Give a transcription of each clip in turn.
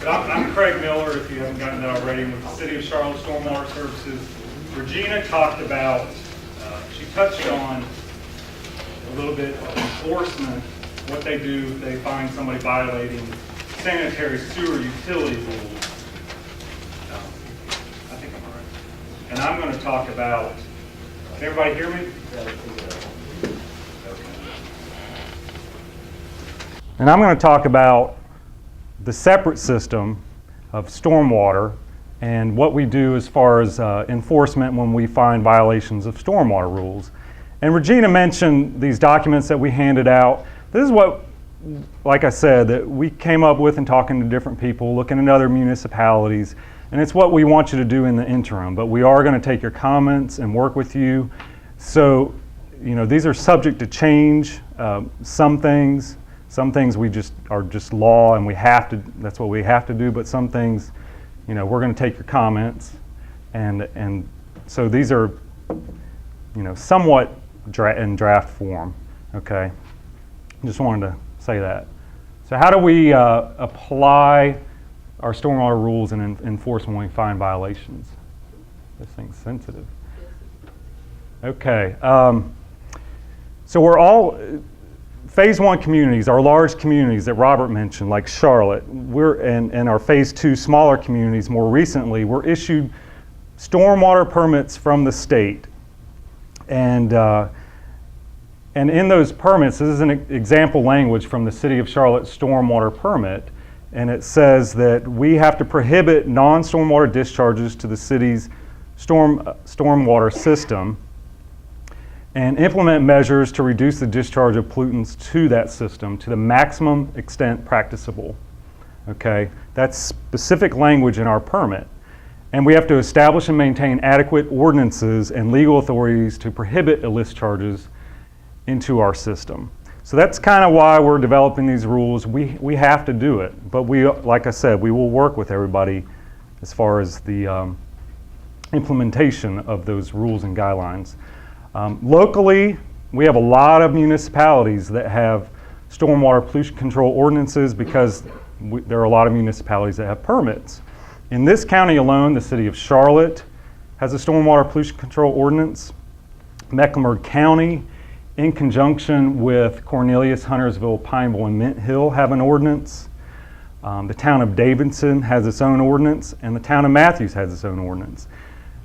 So I'm Craig Miller, if you haven't gotten that already, with the City of Charlotte Stormwater Services. Regina talked about, she touched on a little bit of enforcement, what they do if they find somebody violating sanitary sewer utility rules. I think I'm all right. And I'm going to talk about, can everybody hear me? And I'm going to talk about the separate system of stormwater and what we do as far as enforcement when we find violations of stormwater rules. And Regina mentioned these documents that we handed out. This is what, like I said, that we came up with in talking to different people, looking at other municipalities, and it's what we want you to do in the interim. But we are going to take your comments and work with you. So, you know, these are subject to change. Some things we just are just law, and we have to. That's what we have to do. But some things, you know, we're going to take your comments, and so these are, you know, somewhat in draft form. Okay, just wanted to say that. So how do we apply our stormwater rules and enforce when we find violations? This thing's sensitive. Okay, so we're all. Phase 1 communities, our large communities that Robert mentioned, like Charlotte, and our Phase 2 smaller communities more recently, were issued stormwater permits from the state. And in those permits, this is an example language from the City of Charlotte stormwater permit, and it says that we have to prohibit non-stormwater discharges to the city's stormwater system and implement measures to reduce the discharge of pollutants to that system to the maximum extent practicable. Okay, that's specific language in our permit. And we have to establish and maintain adequate ordinances and legal authorities to prohibit illicit charges into our system. So that's kind of why we're developing these rules. We have to do it, but we, like I said, we will work with everybody as far as the implementation of those rules and guidelines. Locally, we have a lot of municipalities that have stormwater pollution control ordinances because there are a lot of municipalities that have permits. In this county alone, the City of Charlotte has a stormwater pollution control ordinance. Mecklenburg County, in conjunction with Cornelius, Huntersville, Pineville, and Mint Hill, have an ordinance. The town of Davidson has its own ordinance, and the town of Matthews has its own ordinance.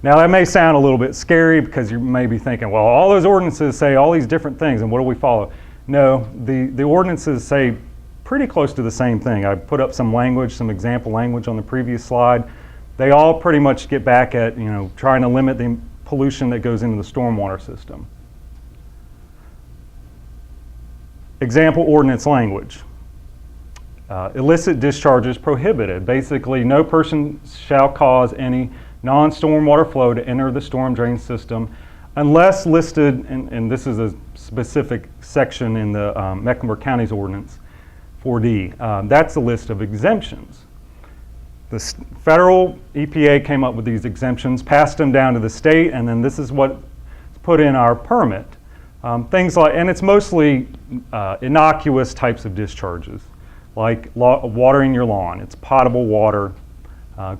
Now that may sound a little bit scary because you may be thinking, well, all those ordinances say all these different things, and what do we follow? No, the ordinances say pretty close to the same thing. I put up some language, some example language on the previous slide. They all pretty much get back at, you know, trying to limit the pollution that goes into the stormwater system. Example ordinance language. Illicit discharges prohibited. Basically, no person shall cause any non-stormwater flow to enter the storm drain system unless listed, and this is a specific section in the Mecklenburg County's ordinance, 4D. That's a list of exemptions. The federal EPA came up with these exemptions, passed them down to the state, and then this is what's put in our permit. Things like, and it's mostly innocuous types of discharges, like watering your lawn. It's potable water.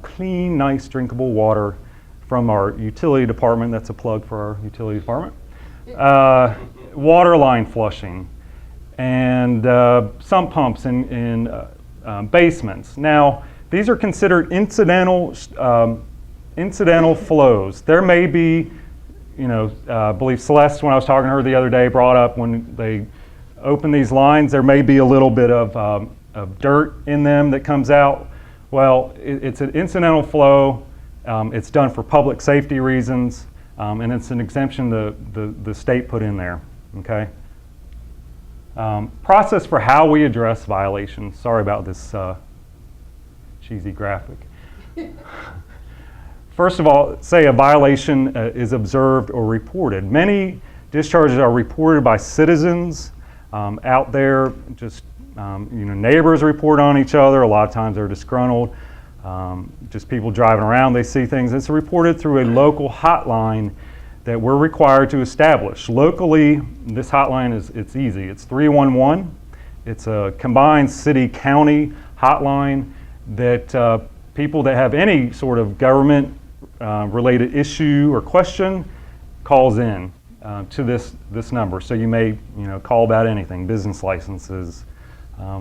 Clean, nice, drinkable water from our utility department. That's a plug for our utility department. Water line flushing and sump pumps in basements. Now, these are considered incidental flows. There may be, you know, I believe Celeste, when I was talking to her the other day, brought up when they open these lines, there may be a little bit of dirt in them that comes out. Well, it's an incidental flow. It's done for public safety reasons, and it's an exemption the state put in there. Okay. Process for how we address violations. Sorry about this cheesy graphic. First of all, say a violation is observed or reported. Many discharges are reported by citizens out there, just you know, neighbors report on each other. A lot of times they're disgruntled. Just people driving around, they see things. It's reported through a local hotline that we're required to establish. Locally, this hotline it's easy. It's 311. It's a combined city-county hotline, that people that have any sort of government related issue or question calls in to this number. So you may call about anything, business licenses,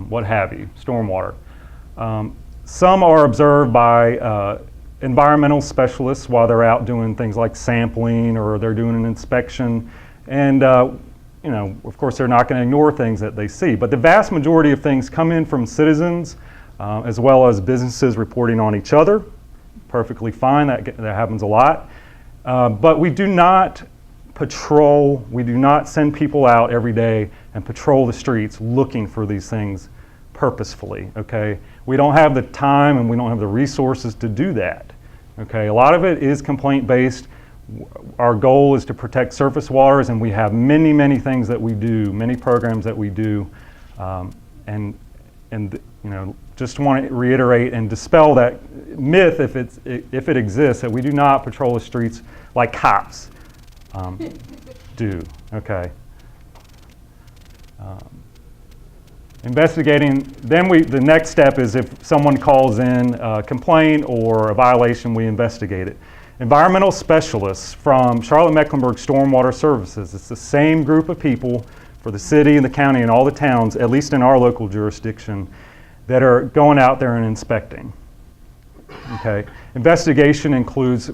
what have you, stormwater. Some are observed by environmental specialists while they're out doing things like sampling or they're doing an inspection. And of course, they're not going to ignore things that they see. But the vast majority of things come in from citizens as well as businesses reporting on each other. Perfectly fine, that happens a lot. But we do not patrol, we do not send people out every day and patrol the streets looking for these things purposefully, okay? We don't have the time and we don't have the resources to do that, okay? A lot of it is complaint-based. Our goal is to protect surface waters, and we have many, many things that we do, many programs that we do, and just want to reiterate and dispel that myth, if it exists, that we do not patrol the streets like cops do. Okay. Investigating. Then the next step is if someone calls in a complaint or a violation, we investigate it. Environmental specialists from Charlotte-Mecklenburg Stormwater Services. It's the same group of people for the city and the county and all the towns, at least in our local jurisdiction, that are going out there and inspecting. Okay. Investigation includes,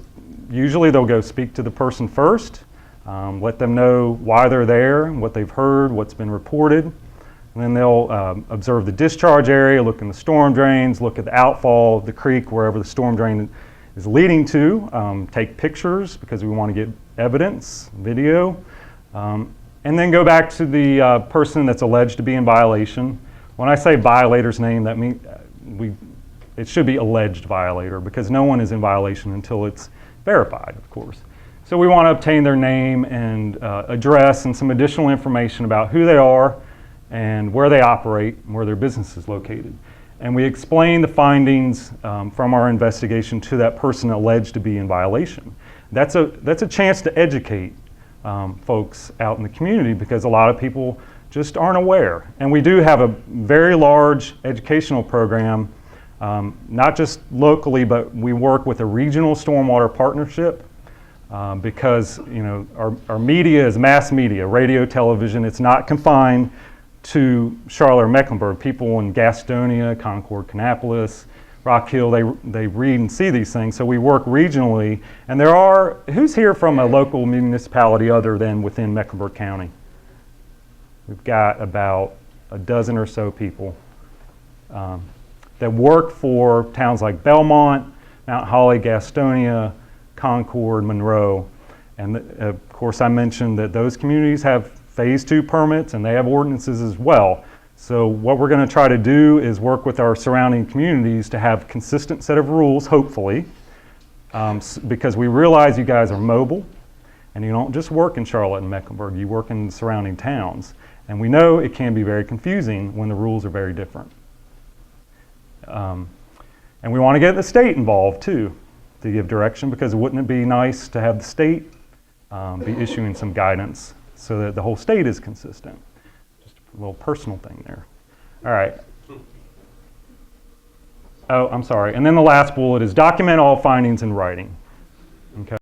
usually they'll go speak to the person first, let them know why they're there, what they've heard, what's been reported. And then they'll observe the discharge area, look in the storm drains, look at the outfall of the creek, wherever the storm drain is leading to, take pictures because we want to get evidence, video, and then go back to the person that's alleged to be in violation. When I say violator's name, that means it should be alleged violator, because no one is in violation until it's verified, of course. So we want to obtain their name and address and some additional information about who they are and where they operate and where their business is located. And we explain the findings from our investigation to that person alleged to be in violation. That's a chance to educate folks out in the community, because a lot of people just aren't aware. And we do have a very large educational program, not just locally, but we work with a regional stormwater partnership because our media is mass media, radio, television. It's not confined to Charlotte or Mecklenburg. People in Gastonia, Concord, Kannapolis, Rock Hill, they read and see these things. So we work regionally. And who's here from a local municipality other than within Mecklenburg County? We've got about a dozen or so people that work for towns like Belmont, Mount Holly, Gastonia, Concord, Monroe. And of course, I mentioned that those communities have Phase 2 permits and they have ordinances as well. So what we're going to try to do is work with our surrounding communities to have a consistent set of rules, hopefully, because we realize you guys are mobile and you don't just work in Charlotte and Mecklenburg, you work in the surrounding towns. And we know it can be very confusing when the rules are very different. And we want to get the state involved too, to give direction, because wouldn't it be nice to have the state be issuing some guidance so that the whole state is consistent? Just a little personal thing there. All right. Oh, I'm sorry. And then the last bullet is document all findings in writing. Okay.